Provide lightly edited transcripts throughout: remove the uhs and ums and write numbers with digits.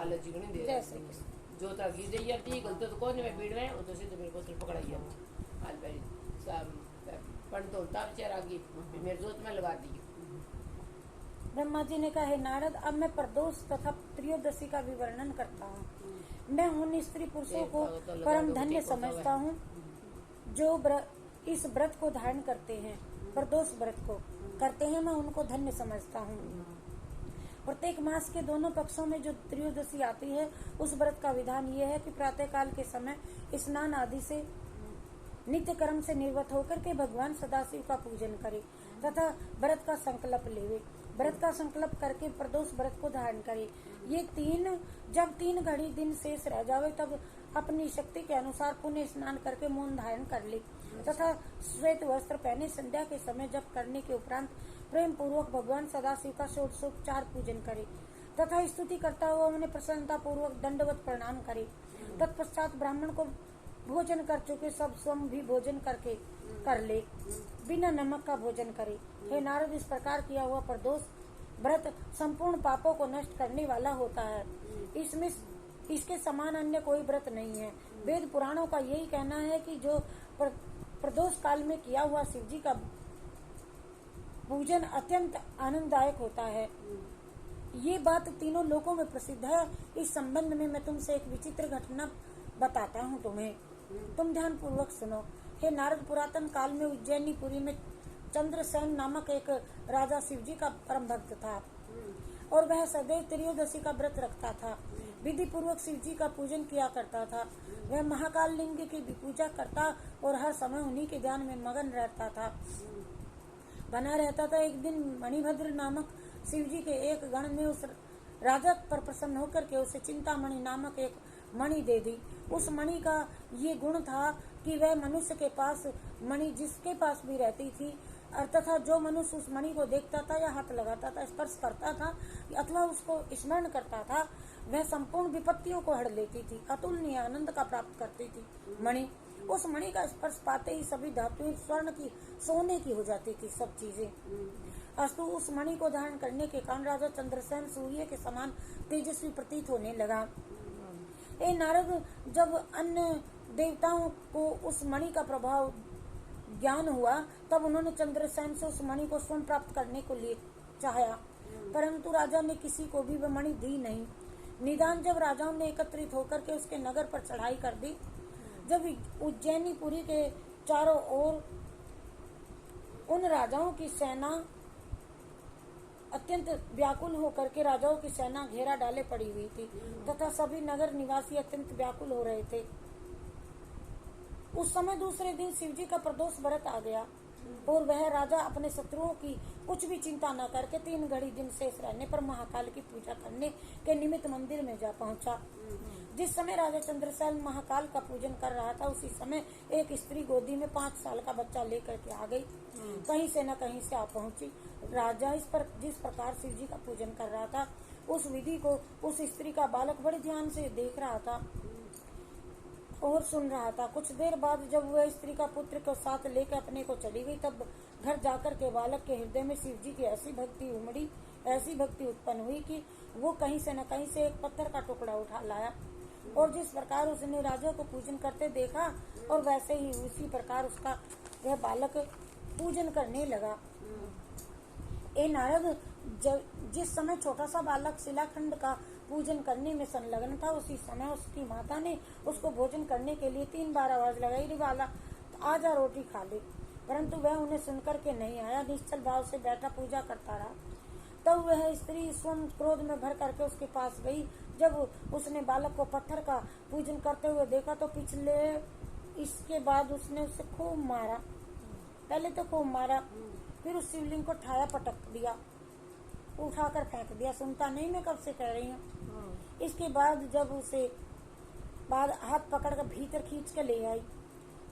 काले चिकनी दे जैसे जो तक गी दे यार ती गलत तो कोने में भीड़ में वो तो सीधे मेरे को तो पकड़ाई है हाल पे सब पण तो तब चेहरा की मेरे जोत में लगा दी। ब्रह्मा जी ने कहा, हे नारद, अब मैं प्रदोष तथा त्रयोदशी का भी वर्णन करता हूँ। मैं उन स्त्री पुरुषों को परम धन्य समझता हूँ जो इस व्रत को धारण करते हैं, प्रदोष व्रत को करते हैं, मैं उनको धन्य समझता हूँ। प्रत्येक मास के दोनों पक्षों में जो त्रयोदशी आती है, उस व्रत का विधान ये है कि प्रातः काल के समय स्नान आदि से नित्य कर्म से निर्वत होकर के भगवान सदाशिव का पूजन करे तथा व्रत का संकल्प लेवे। व्रत का संकल्प करके प्रदोष व्रत को धारण करे। ये जब 3 घड़ी दिन शेष रह जावे तब अपनी शक्ति के अनुसार पुण्य स्नान करके मौन धारण कर ले तथा श्वेत वस्त्र पहने संध्या के समय जप करने के उपरांत प्रेम पूर्वक भगवान सदाशिव का षोडशोपचार पूजन करे तथा स्तुति करता हुआ उन्हें प्रसन्नता पूर्वक दंडवत प्रणाम करे। तत्पश्चात ब्राह्मण को भोजन कर चुके सब स्वयं भी भोजन करके कर ले, बिना नमक का भोजन करे। हे नारद, इस प्रकार किया हुआ प्रदोष व्रत संपूर्ण पापों को नष्ट करने वाला होता है। इसमें इसके समान अन्य कोई व्रत नहीं है। वेद पुराणों का यही कहना है कि जो प्रदोष काल में किया हुआ शिव जी का पूजन अत्यंत आनंददायक होता है। ये बात तीनों लोकों में प्रसिद्ध है। इस संबंध में मैं तुमसे एक विचित्र घटना बताता हूँ तुम्हें, तुम ध्यान पूर्वक सुनो। हे नारद, पुरातन काल में उज्जैनीपुरी में चंद्रसेन नामक एक राजा शिवजी का परम भक्त था और वह सदैव त्रयोदशी का व्रत रखता था। विधि पूर्वक शिवजी का पूजन किया करता था। वह महाकाल लिंग की भी पूजा करता और हर समय उन्हीं के ध्यान में मगन रहता था, बना रहता था। एक दिन मणिभद्र नामक शिवजी के एक गण ने उस राजा पर प्रसन्न होकर के उसे चिंतामणि नामक एक मणि दे दी। उस मणि का ये गुण था कि वह मनुष्य के पास मणि जिसके पास भी रहती थी तथा जो मनुष्य उस मणि को देखता था या हाथ लगाता था, स्पर्श करता था अथवा उसको स्मरण करता था, वह संपूर्ण विपत्तियों को हर लेती थी, अतुलनीय आनंद का प्राप्त करती थी। मणि, उस मणि का स्पर्श पाते ही सभी धातुएं स्वर्ण की, सोने की हो जाती थी सब चीजें। अस्तु, उस मणि को धारण करने के कारण राजा चंद्रसेन सूर्य के समान तेजस्वी प्रतीत होने लगा। ए नारद, जब अन्य देवताओं को उस मणि का प्रभाव ज्ञान हुआ तब उन्होंने चंद्रसेन से उस मणि को स्वयं प्राप्त करने को लिए चाहा, परंतु राजा ने किसी को भी वह मणि दी नहीं। निदान जब राजाओं ने एकत्रित होकर के उसके नगर पर चढ़ाई कर दी, जब उज्जैनीपुरी के चारों ओर उन राजाओं की सेना अत्यंत व्याकुल होकर के राजाओं की सेना घेरा डाले पड़ी हुई थी तथा सभी नगर निवासी अत्यंत व्याकुल हो रहे थे। उस समय दूसरे दिन शिवजी का प्रदोष व्रत आ गया और वह राजा अपने शत्रुओं की कुछ भी चिंता न करके 3 घड़ी दिन शेष रहने पर महाकाल की पूजा करने के निमित्त मंदिर में जा पहुंचा। जिस समय राजा चंद्रसेन महाकाल का पूजन कर रहा था, उसी समय एक स्त्री गोदी में 5 साल का बच्चा लेकर के आ गई। कहीं से न कहीं से आ पहुंची। राजा जिस प्रकार शिव जी का पूजन कर रहा था, उस विधि को उस स्त्री का बालक बड़े ध्यान से देख रहा था और सुन रहा था। कुछ देर बाद जब वह स्त्री का पुत्र को साथ लेकर अपने को चली गई, तब घर जाकर के बालक के हृदय में शिव जी की ऐसी भक्ति उत्पन्न हुई कि वो कहीं से न कहीं से एक पत्थर का टुकड़ा उठा लाया और जिस प्रकार उसने राजा को पूजन करते देखा और वैसे ही उसी प्रकार उसका वह बालक पूजन करने लगा। ए नारद, जिस समय छोटा सा बालक शिलाखंड का पूजन करने में संलग्न था, उसी समय उसकी माता ने उसको भोजन करने के लिए 3 बार आवाज लगाई, रे बाला आजा रोटी खा ले, परंतु वह उन्हें सुनकर के नहीं आया, निश्चल भाव से बैठा पूजा करता रहा। तब वह स्त्री स्वयं क्रोध में भर करके उसके पास गई। जब उसने बालक को पत्थर का पूजन करते हुए देखा तो इसके बाद उसने उसे खूब मारा। पहले तो खूब मारा, फिर उस शिवलिंग को ठाया, पटक दिया, उठाकर फेंक दिया। सुनता नहीं, मैं कब से कह रही हूँ। इसके बाद जब उसे हाथ पकड़ कर भीतर खींच के ले आई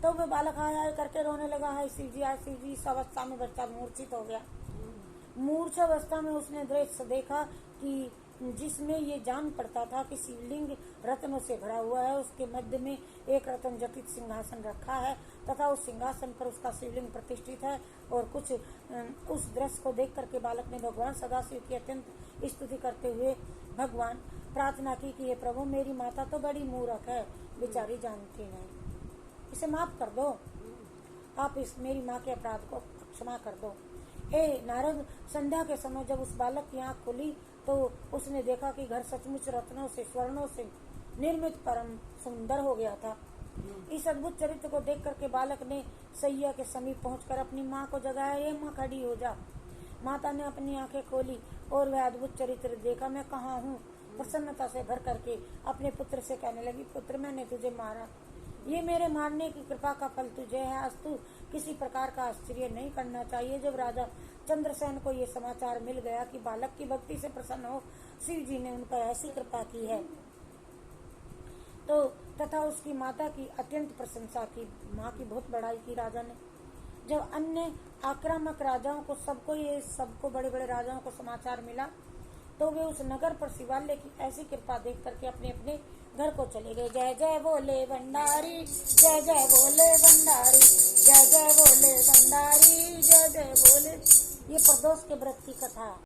तो वह बालक हाय करके रोने लगा, हाय शिव जी, हाय शिव जी। इस अवस्था में बच्चा मूर्छित हो गया। मूर्छा अवस्था में उसने दृश्य देखा कि जिसमें ये जान पड़ता था कि शिवलिंग रत्नों से भरा हुआ है। उसके मध्य में एक रत्न जटित सिंहासन रखा है तथा उस सिंहासन पर उसका शिवलिंग प्रतिष्ठित है। और कुछ उस दृश्य को देख करके बालक ने भगवान सदाशिव की अत्यंत स्तुति करते हुए भगवान प्रार्थना की कि हे प्रभु मेरी माता तो बड़ी मूर्ख है, बेचारी जानती नहीं, इसे माफ कर दो, आप इस मेरी माँ के अपराध को क्षमा कर दो। हे नारद, संध्या के समय जब उस बालक की आंख खुली तो उसने देखा कि घर सचमुच रत्नों से स्वर्णों से निर्मित परम सुंदर हो गया था। इस अद्भुत चरित्र को देख करके बालक ने सैया के समीप पहुंचकर अपनी माँ को जगाया, ये माँ खड़ी हो जा। माता ने अपनी आंखें खोली और वह अद्भुत चरित्र देखा। मैं कहाँ हूँ? प्रसन्नता से भर करके अपने पुत्र से कहने लगी, पुत्र मैंने तुझे मारा, ये मेरे मारने की कृपा का फल तुझे है। अस्तु किसी प्रकार का आश्चर्य नहीं करना चाहिए। जब राजा चंद्रसेन को ये समाचार मिल गया कि बालक की भक्ति से प्रसन्न हो शिव जी ने उन पर ऐसी कृपा की है, तो तथा उसकी माता की अत्यंत प्रशंसा की, माँ की बहुत बड़ाई की राजा ने। जब अन्य आक्रामक राजाओं को सबको बड़े बड़े राजाओं को समाचार मिला तो वे उस नगर पर शिवालय की ऐसी कृपा देख करके अपने अपने घर को चले गए। जय जय बोले भंडारी, जय जय बोले भंडारी, जय जय बोले भंडारी, जय जय बोले। ये प्रदोष के व्रत की कथा।